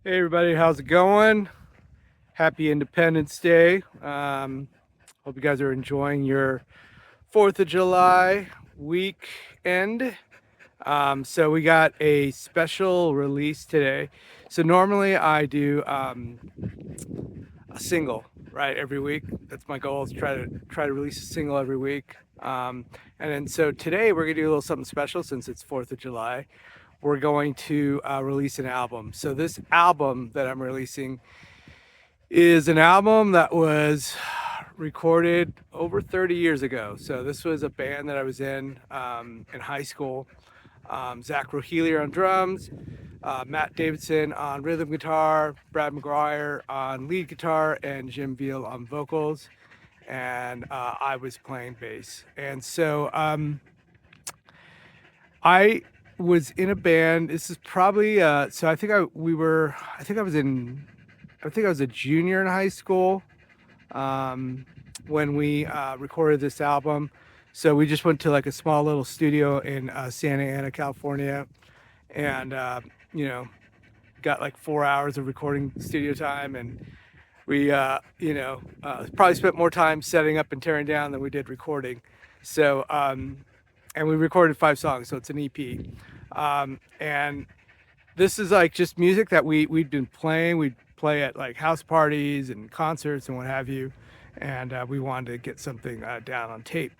Hey everybody, how's it going? Happy Independence Day. Hope you guys are enjoying your 4th of July weekend. So we got a special release today. So normally I do a single, right, every week. That's my goal, is try to release a single every week. And then so today we're gonna do a little something special since it's 4th of July. We're going to release an album. So this album that I'm releasing is an album that was recorded over 30 years ago. So this was a band that I was in high school. Zach Rohelier on drums, Matt Davidson on rhythm guitar, Brad McGuire on lead guitar, and Jim Veal on vocals. And I was playing bass. And so I was in a band. This is probably so I think I was a junior in high school when we recorded this album. So we just went to like a small little studio in Santa Ana, California, and got like 4 hours of recording studio time, and we probably spent more time setting up and tearing down than we did recording. So and we recorded 5 songs, so it's an EP. And this is like just music that we'd been playing. We'd play at like house parties and concerts and what have you. And we wanted to get something down on tape.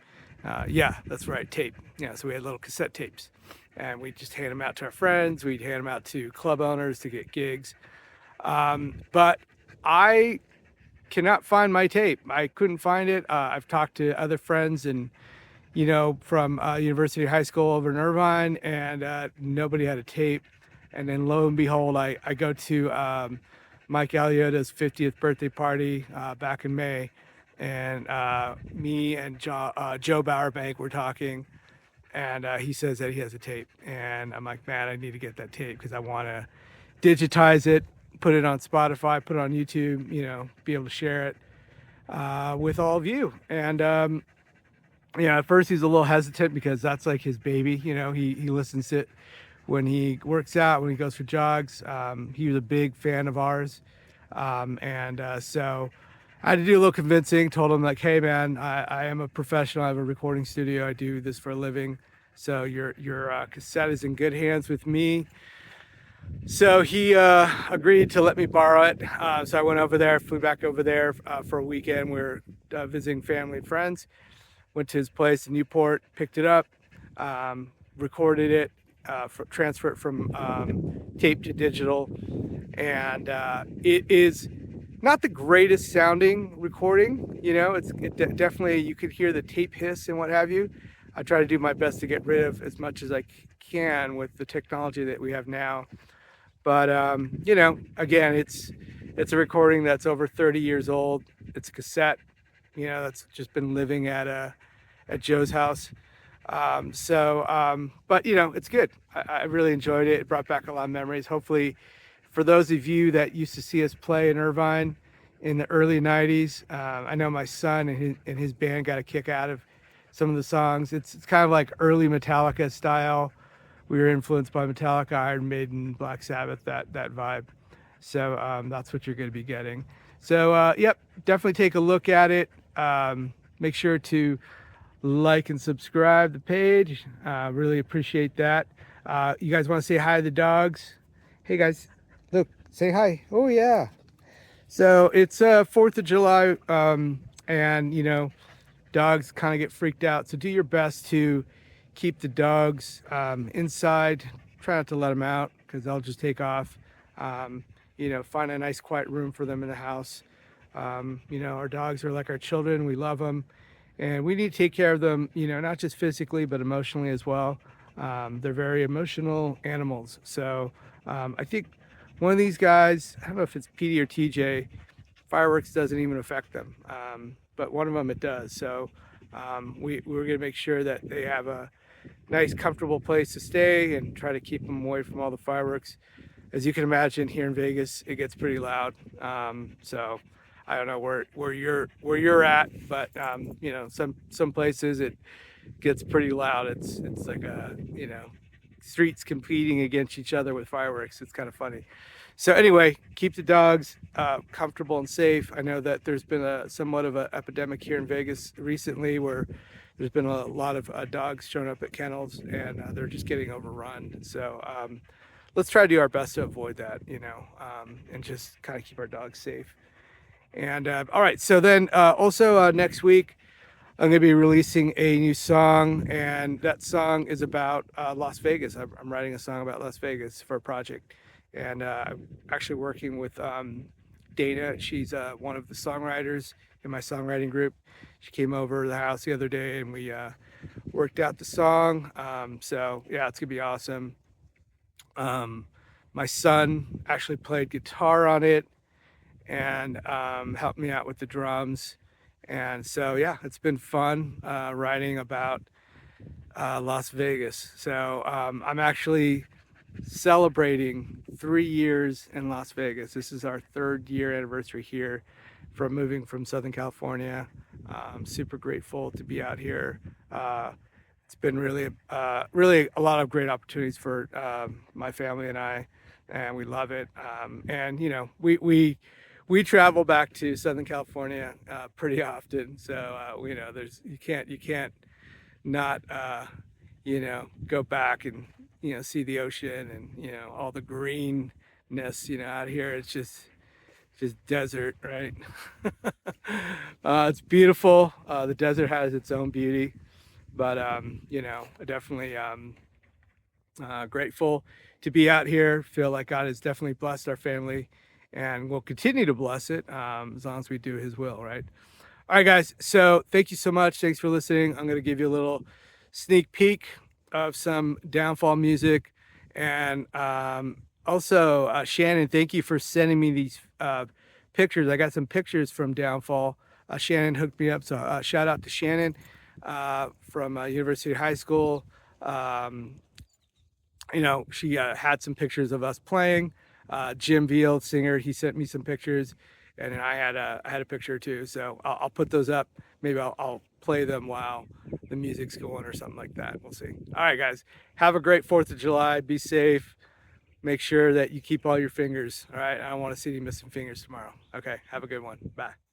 Yeah, that's right, tape. Yeah, so we had little cassette tapes, and we just hand them out to our friends. We'd hand them out to club owners to get gigs. But I cannot find my tape. I couldn't find it. I've talked to other friends and from University High School over in Irvine, and nobody had a tape. And then lo and behold, I go to Mike Aliota's 50th birthday party back in May, and me and Joe Bowerbank were talking, and he says that he has a tape, and I'm like, man, I need to get that tape because I want to digitize it, put it on Spotify, put it on YouTube, be able to share it with all of you. And at first he's a little hesitant because that's like his baby. He listens to it when he works out, when he goes for jogs. He was a big fan of ours. So I had to do a little convincing, told him like, hey man, I am a professional. I have a recording studio. I do this for a living. So your cassette is in good hands with me. So he agreed to let me borrow it. So I went over there, flew back over there for a weekend. We were visiting family and friends. Went to his place in Newport, picked it up, recorded it, transferred it from tape to digital, and it is not the greatest sounding recording. Definitely, you could hear the tape hiss and what have you. I try to do my best to get rid of as much as I can with the technology that we have now. But again, it's a recording that's over 30 years old. It's a cassette, that's just been living at Joe's house. But it's good. I really enjoyed it. It brought back a lot of memories. Hopefully, for those of you that used to see us play in Irvine in the early 90s, I know my son and his band got a kick out of some of the songs. It's kind of like early Metallica style. We were influenced by Metallica, Iron Maiden, Black Sabbath, that vibe. So that's what you're going to be getting. So yep, definitely take a look at it. Make sure to like and subscribe the page. Really appreciate that. You guys want to say hi to the dogs? Hey guys, look, say hi. Oh yeah. So it's 4th of July, and dogs kind of get freaked out. So do your best to keep the dogs inside. Try not to let them out because they'll just take off. Find a nice quiet room for them in the house. Our dogs are like our children. We love them, and we need to take care of them, not just physically, but emotionally as well. They're very emotional animals. So I think one of these guys, I don't know if it's Petey or TJ, fireworks doesn't even affect them. But one of them it does. So we're going to make sure that they have a nice, comfortable place to stay and try to keep them away from all the fireworks. As you can imagine, here in Vegas, it gets pretty loud. So I don't know where you're at, but some places it gets pretty loud. It's like streets competing against each other with fireworks. It's kind of funny. So anyway, keep the dogs comfortable and safe. I know that there's been a somewhat of an epidemic here in Vegas recently where there's been a lot of dogs showing up at kennels, and they're just getting overrun. So let's try to do our best to avoid that, and just kind of keep our dogs safe. And all right, so then also next week, I'm going to be releasing a new song, and that song is about Las Vegas. I'm writing a song about Las Vegas for a project, and I'm actually working with Dana. She's one of the songwriters in my songwriting group. She came over to the house the other day, and we worked out the song. So yeah, it's going to be awesome. My son actually played guitar on it and helped me out with the drums. And so, yeah, it's been fun writing about Las Vegas. So I'm actually celebrating 3 years in Las Vegas. This is our 3rd year anniversary here from moving from Southern California. I'm super grateful to be out here. It's been really a lot of great opportunities for my family and I, and we love it. And we travel back to Southern California pretty often, so you can't not go back and see the ocean and all the greenness out here. It's just desert, right? It's beautiful. The desert has its own beauty, but definitely grateful to be out here. Feel like God has definitely blessed our family, and we'll continue to bless it as long as we do His will, right? All right, guys. So thank you so much. Thanks for listening. I'm going to give you a little sneak peek of some Downfall music, and also Shannon, thank you for sending me these pictures. I got some pictures from Downfall. Shannon hooked me up, so shout out to Shannon from University High School. She had some pictures of us playing. Jim Veal, singer, he sent me some pictures, and then I had a picture too. So I'll put those up. Maybe I'll play them while the music's going or something like that. We'll see. All right, guys. Have a great 4th of July. Be safe. Make sure that you keep all your fingers. All right. I don't want to see any missing fingers tomorrow. Okay. Have a good one. Bye.